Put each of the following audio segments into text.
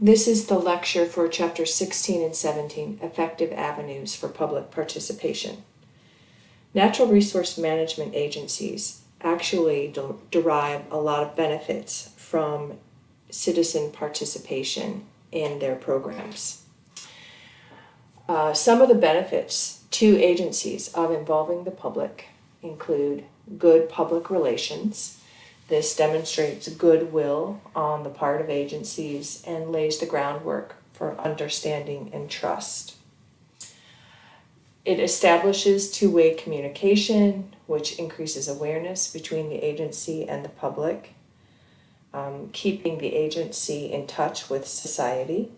This is the lecture for Chapter 16 and 17, Effective Avenues for Public Participation. Natural resource management agencies actually derive a lot of benefits from citizen participation in their programs. Some of the benefits to agencies of involving the public include good public relations. This demonstrates goodwill on the part of agencies and lays the groundwork for understanding and trust. It establishes two-way communication, which increases awareness between the agency and the public, keeping the agency in touch with society.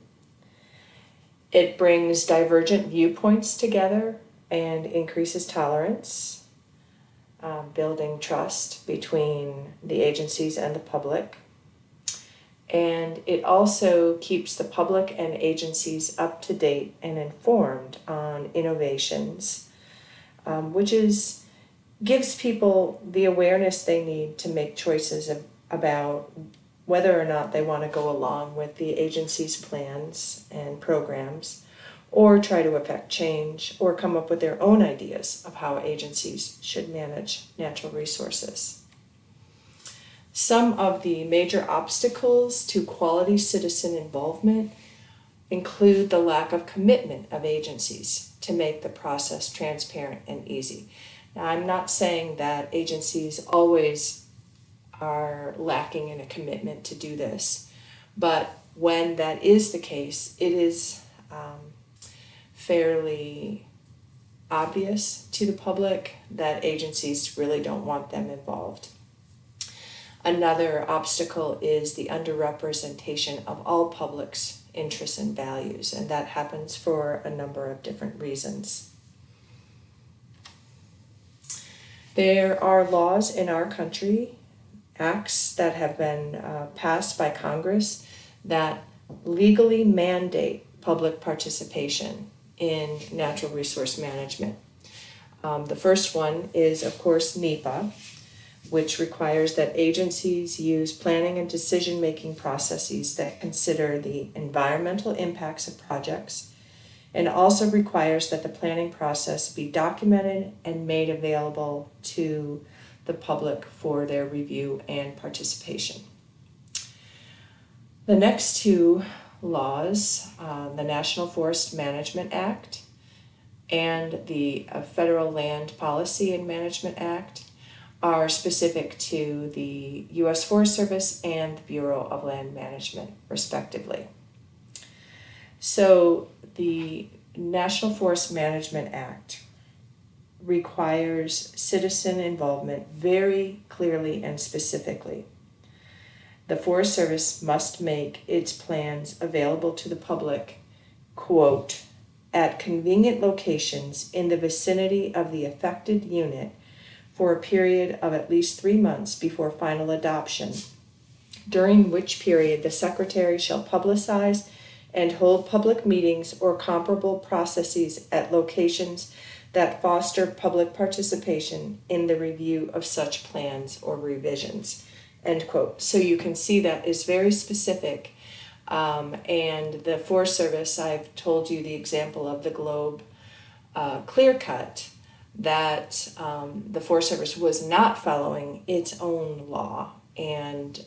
It brings divergent viewpoints together and increases tolerance. Building trust between the agencies and the public. And it also keeps the public and agencies up to date and informed on innovations, which gives people the awareness they need to make choices about whether or not they want to go along with the agency's plans and programs, or try to affect change, or come up with their own ideas of how agencies should manage natural resources. Some of the major obstacles to quality citizen involvement include the lack of commitment of agencies to make the process transparent and easy. Now, I'm not saying that agencies always are lacking in a commitment to do this, but when that is the case, it is fairly obvious to the public that agencies really don't want them involved. Another obstacle is the underrepresentation of all public's interests and values, and that happens for a number of different reasons. There are laws in our country, acts that have been passed by Congress that legally mandate public participation in natural resource management. The first one is, of course, NEPA, which requires that agencies use planning and decision-making processes that consider the environmental impacts of projects, and also requires that the planning process be documented and made available to the public for their review and participation. The next two laws, the National Forest Management Act and the Federal Land Policy and Management Act, are specific to the U.S. Forest Service and the Bureau of Land Management, respectively. So the National Forest Management Act requires citizen involvement very clearly and specifically. The Forest Service must make its plans available to the public, quote, at convenient locations in the vicinity of the affected unit for a period of at least 3 months before final adoption, during which period the Secretary shall publicize and hold public meetings or comparable processes at locations that foster public participation in the review of such plans or revisions. End quote. So you can see that is very specific. And the Forest Service, I've told you the example of the Globe clear cut, that the Forest Service was not following its own law. And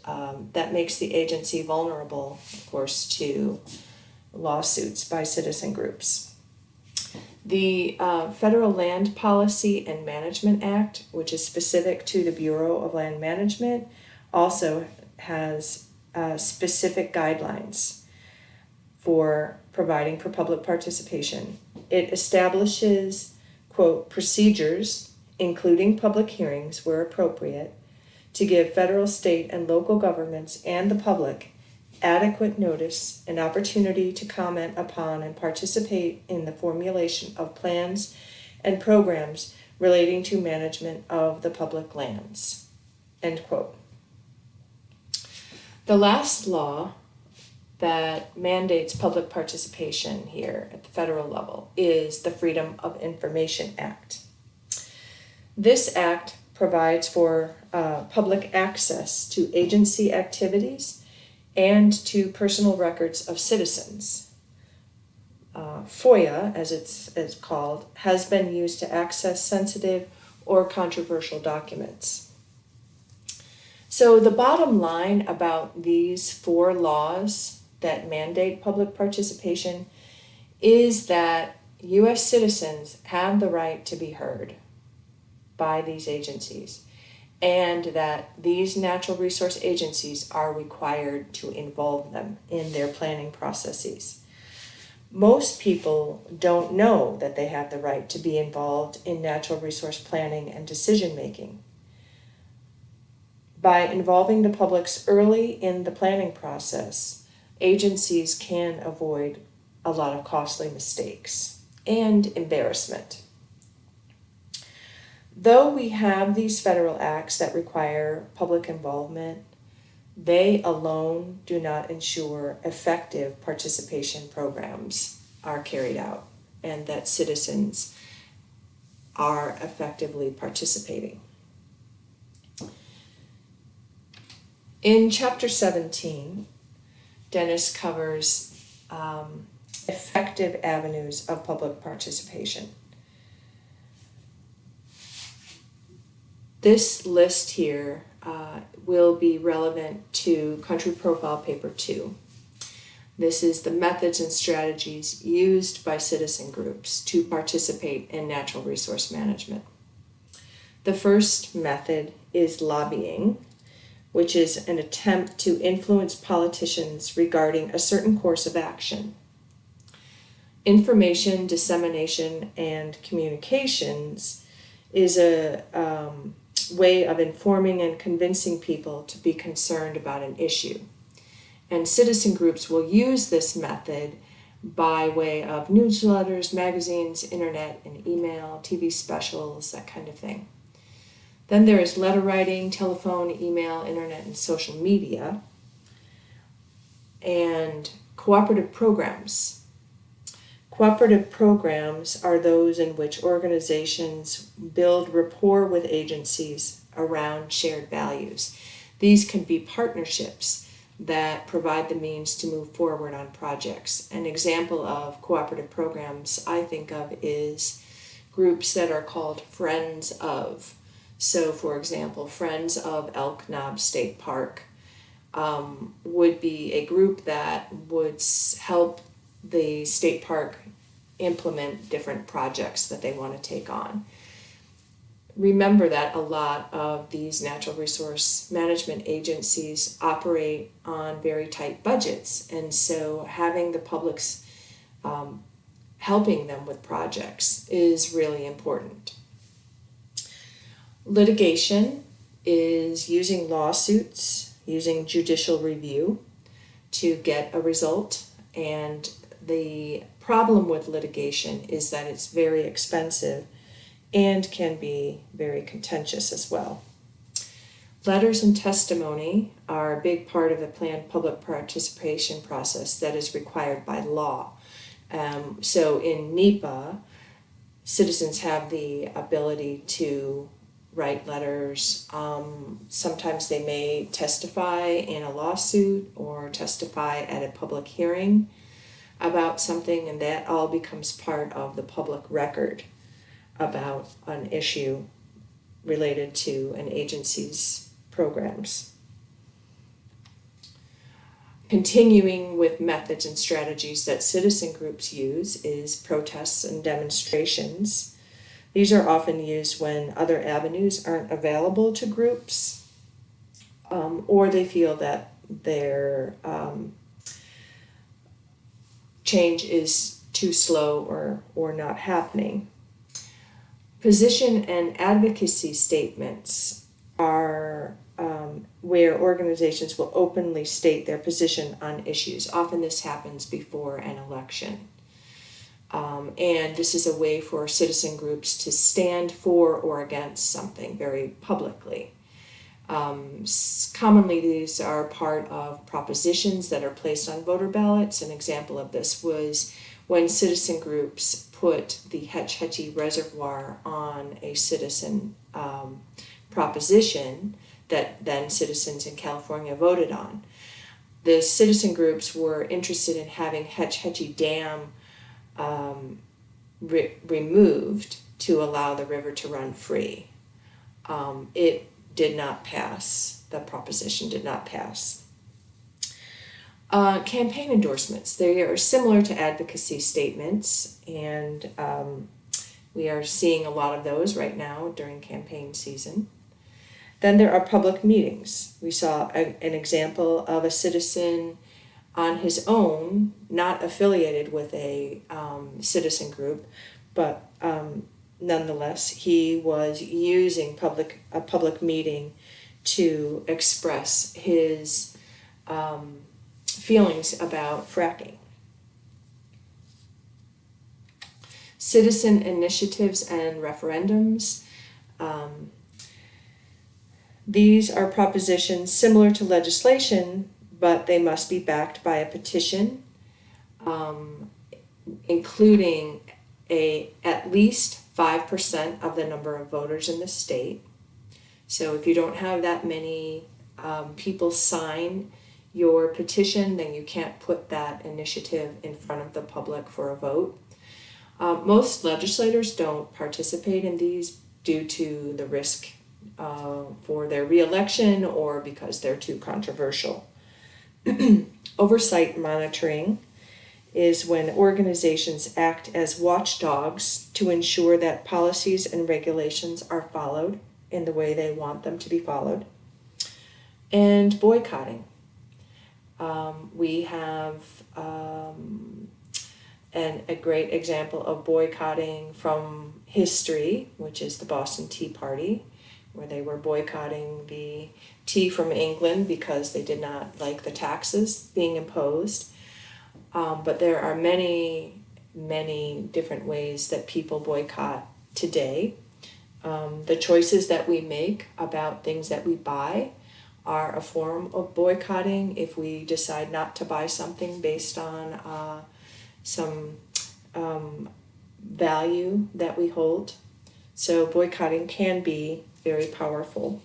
that makes the agency vulnerable, of course, to lawsuits by citizen groups. The Federal Land Policy and Management Act, which is specific to the Bureau of Land Management, also has specific guidelines for providing for public participation. It establishes, quote, procedures, including public hearings where appropriate, to give federal, state, and local governments and the public adequate notice and opportunity to comment upon and participate in the formulation of plans and programs relating to management of the public lands, end quote. The last law that mandates public participation here at the federal level is the Freedom of Information Act. This act provides for public access to agency activities and to personal records of citizens. FOIA, as it's called, has been used to access sensitive or controversial documents. So the bottom line about these 4 laws that mandate public participation is that U.S. citizens have the right to be heard by these agencies, and that these natural resource agencies are required to involve them in their planning processes. Most people don't know that they have the right to be involved in natural resource planning and decision making. By involving the publics early in the planning process, agencies can avoid a lot of costly mistakes and embarrassment. Though we have these federal acts that require public involvement, they alone do not ensure effective participation programs are carried out and that citizens are effectively participating. In Chapter 17, Dennis covers effective avenues of public participation. This list here will be relevant to Country Profile Paper 2. This is the methods and strategies used by citizen groups to participate in natural resource management. The first method is lobbying, which is an attempt to influence politicians regarding a certain course of action. Information dissemination and communications is a way of informing and convincing people to be concerned about an issue. And citizen groups will use this method by way of newsletters, magazines, internet and email, TV specials, that kind of thing. Then there is letter writing, telephone, email, internet, and social media, and cooperative programs. Cooperative programs are those in which organizations build rapport with agencies around shared values. These can be partnerships that provide the means to move forward on projects. An example of cooperative programs I think of is groups that are called Friends of. So, for example, Friends of Elk Knob State Park would be a group that would help the state park implement different projects that they want to take on. Remember that a lot of these natural resource management agencies operate on very tight budgets, and so having the public's helping them with projects is really important. Litigation is using lawsuits, using judicial review to get a result, and the problem with litigation is that it's very expensive and can be very contentious as well. Letters and testimony are a big part of the planned public participation process that is required by law. So in NEPA, citizens have the ability to write letters. Sometimes they may testify in a lawsuit or testify at a public hearing about something, and that all becomes part of the public record about an issue related to an agency's programs. Continuing with methods and strategies that citizen groups use is protests and demonstrations. These are often used when other avenues aren't available to groups, or they feel that their change is too slow or not happening. Position and advocacy statements are where organizations will openly state their position on issues. Often this happens before an election. And this is a way for citizen groups to stand for or against something very publicly. Commonly these are part of propositions that are placed on voter ballots. An example of this was when citizen groups put the Hetch Hetchy Reservoir on a citizen proposition that then citizens in California voted on. the citizen groups were interested in having Hetch Hetchy Dam removed to allow the river to run free. It did not pass. The proposition did not pass. Campaign endorsements. They are similar to advocacy statements, and we are seeing a lot of those right now during campaign season. Then there are public meetings. We saw an example of a citizen on his own, not affiliated with a citizen group, but nonetheless, he was using a public meeting to express his feelings about fracking. Citizen initiatives and referendums. These are propositions similar to legislation, but they must be backed by a petition, including at least 5% of the number of voters in the state. So if you don't have that many people sign your petition, then you can't put that initiative in front of the public for a vote. Most legislators don't participate in these due to the risk for their reelection or because they're too controversial. Oversight monitoring is when organizations act as watchdogs to ensure that policies and regulations are followed in the way they want them to be followed. And boycotting. We have a great example of boycotting from history, which is the Boston Tea Party, where they were boycotting the tea from England because they did not like the taxes being imposed. But there are many, many different ways that people boycott today. The choices that we make about things that we buy are a form of boycotting. If we decide not to buy something based on some value that we hold. So boycotting can be very powerful.